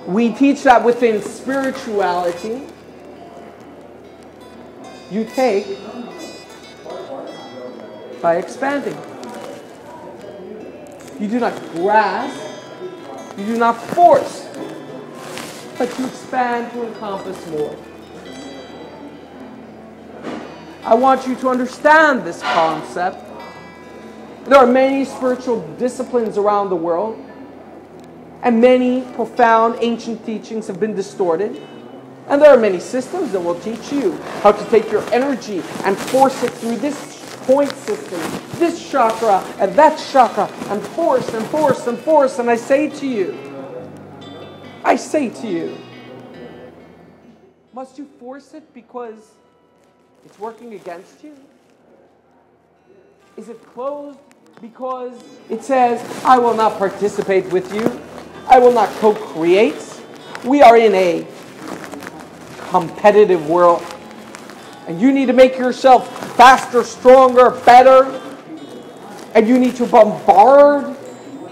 We teach that within spirituality, you take by expanding. You do not grasp, you do not force, but you expand to encompass more. I want you to understand this concept. There are many spiritual disciplines around the world, and many profound ancient teachings have been distorted. And there are many systems that will teach you how to take your energy and force it through this point system, this chakra and that chakra, and force and force and force. And I say to you, must you force it because it's working against you? Is it closed because it says, I will not participate with you, I will not co-create? We are in a competitive world, and you need to make yourself faster, stronger, better, and you need to bombard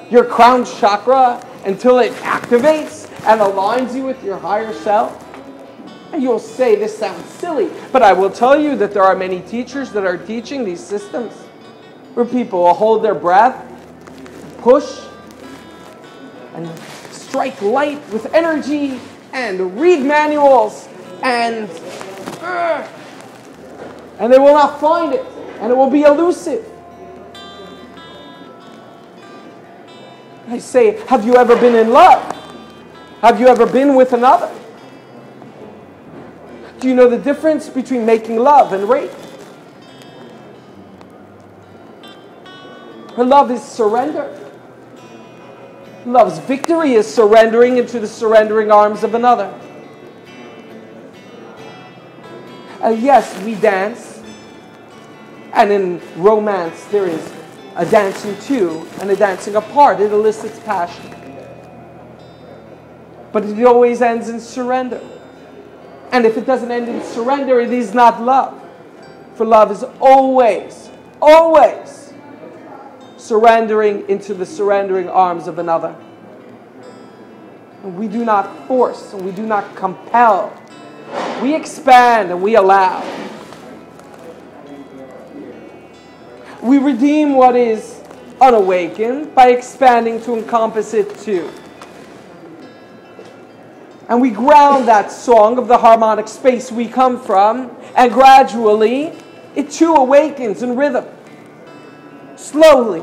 your crown chakra until it activates and aligns you with your higher self. And you'll say, this sounds silly, but I will tell you that there are many teachers that are teaching these systems where people will hold their breath, push, and strike light with energy, and read manuals, and they will not find it, and it will be elusive. I say, have you ever been in love? Have you ever been with another? Do you know the difference between making love and rape? Her love is surrender. Love's victory is surrendering into the surrendering arms of another. Yes, we dance. And in romance, there is a dancing to and a dancing apart. It elicits passion. But it always ends in surrender. And if it doesn't end in surrender, it is not love. For love is always, always surrendering into the surrendering arms of another. And we do not force and we do not compel. We expand and we allow. We redeem what is unawakened by expanding to encompass it too. And we ground that song of the harmonic space we come from, and gradually it too awakens in rhythm. Slowly.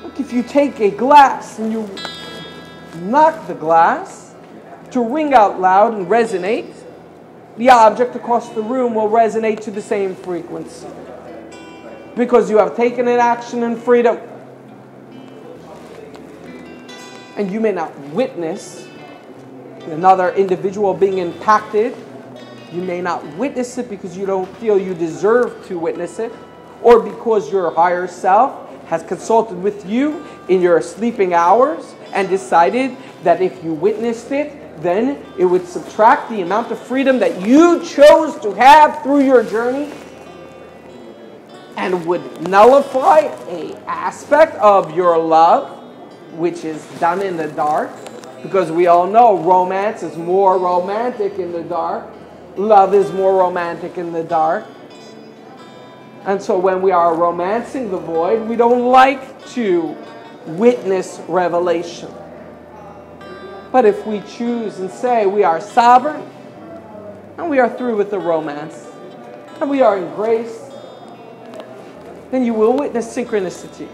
Look, if you take a glass and you knock the glass to ring out loud and resonate, the object across the room will resonate to the same frequency. Because you have taken an action in freedom. And you may not witness another individual being impacted. You may not witness it because you don't feel you deserve to witness it, or because your higher self has consulted with you in your sleeping hours and decided that if you witnessed it, then it would subtract the amount of freedom that you chose to have through your journey and would nullify an aspect of your love, which is done in the dark, because we all know romance is more romantic in the dark. Love is more romantic in the dark. And so when we are romancing the void, we don't like to witness revelation. But if we choose and say we are sovereign, and we are through with the romance, and we are in grace, then you will witness synchronicity.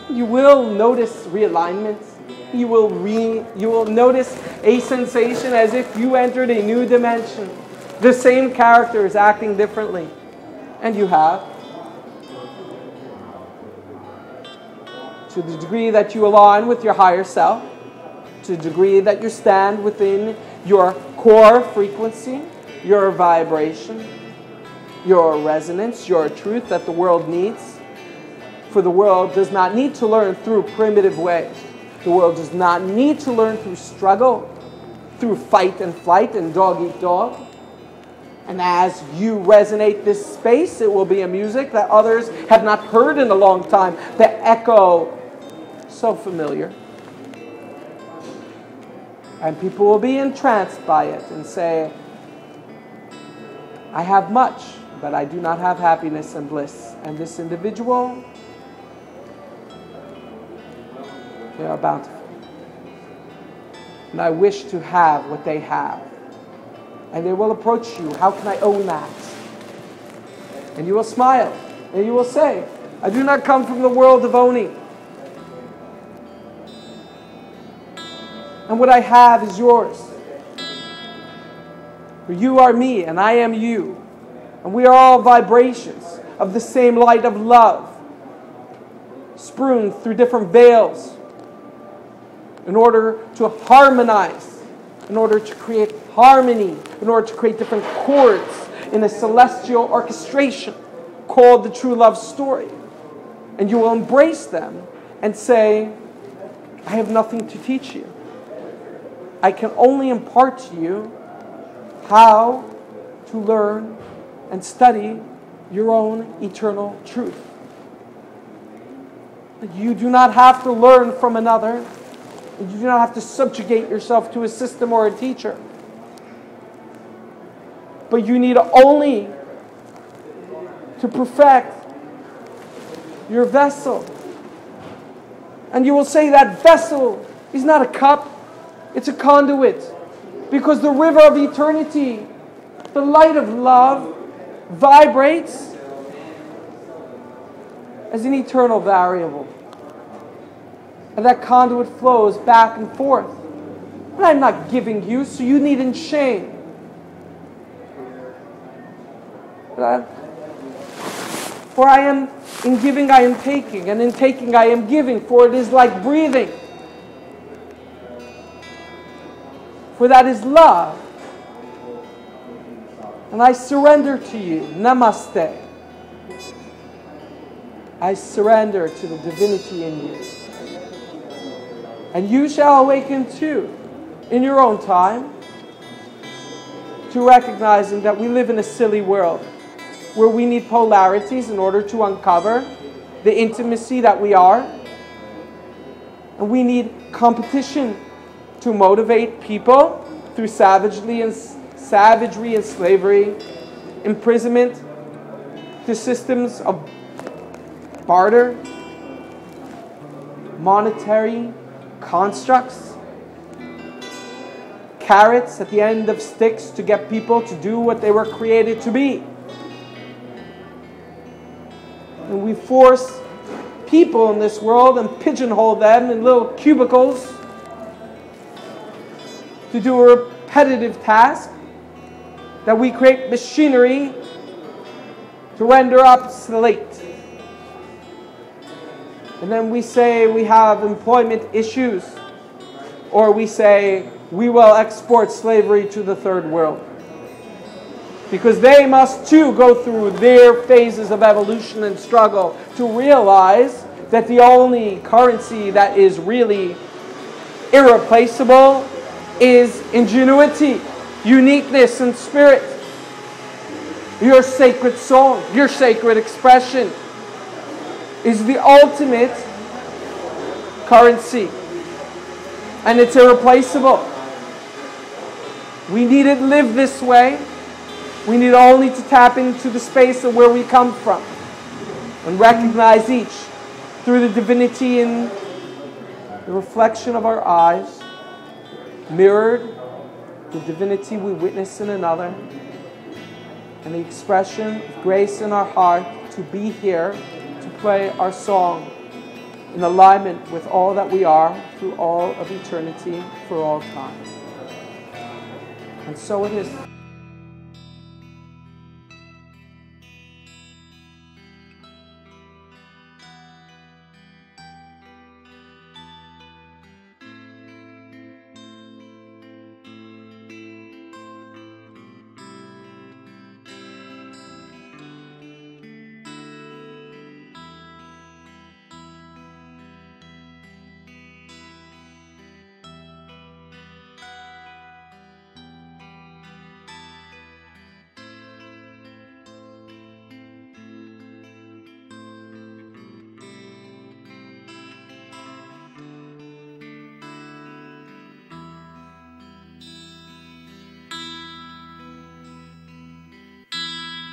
You will notice realignments. You will notice a sensation as if you entered a new dimension. The same character is acting differently. And you have. To the degree that you align with your higher self, to the degree that you stand within your core frequency, your vibration, your resonance, your truth that the world needs. For the world does not need to learn through primitive ways. The world does not need to learn through struggle, through fight and flight and dog eat dog. And as you resonate this space, it will be a music that others have not heard in a long time. The echo so familiar. And people will be entranced by it and say, I have much, but I do not have happiness and bliss. And this individual, they are bountiful. And I wish to have what they have. And they will approach you, how can I own that? And you will smile, and you will say, I do not come from the world of owning. And what I have is yours. For you are me, and I am you. And we are all vibrations of the same light of love, strewn through different veils, in order to harmonize, in order to create harmony, in order to create different chords in a celestial orchestration called the true love story. And you will embrace them and say, I have nothing to teach you. I can only impart to you how to learn and study your own eternal truth. You do not have to learn from another. You do not have to subjugate yourself to a system or a teacher. But you need only to perfect your vessel. And you will say that vessel is not a cup, it's a conduit. Because the river of eternity, the light of love, vibrates as an eternal variable. And that conduit flows back and forth. But I'm not giving you, so you needn't shame. For I am in giving, I am taking, and in taking, I am giving, for it is like breathing. For that is love. And I surrender to you. Namaste. I surrender to the divinity in you. And you shall awaken too, in your own time, to recognizing that we live in a silly world where we need polarities in order to uncover the intimacy that we are. And we need competition to motivate people through savagery and slavery, imprisonment, to systems of barter, monetary constructs, carrots at the end of sticks to get people to do what they were created to be. And we force people in this world and pigeonhole them in little cubicles to do a repetitive task that we create machinery to render obsolete. And then we say we have employment issues, or we say we will export slavery to the third world. Because they must too go through their phases of evolution and struggle to realize that the only currency that is really irreplaceable is ingenuity, uniqueness, and spirit. Your sacred song, your sacred expression is the ultimate currency. And it's irreplaceable. We need it lived this way. We need only to tap into the space of where we come from and recognize each through the divinity in the reflection of our eyes, mirrored the divinity we witness in another, and the expression of grace in our heart to be here, to play our song in alignment with all that we are through all of eternity for all time. And so it is.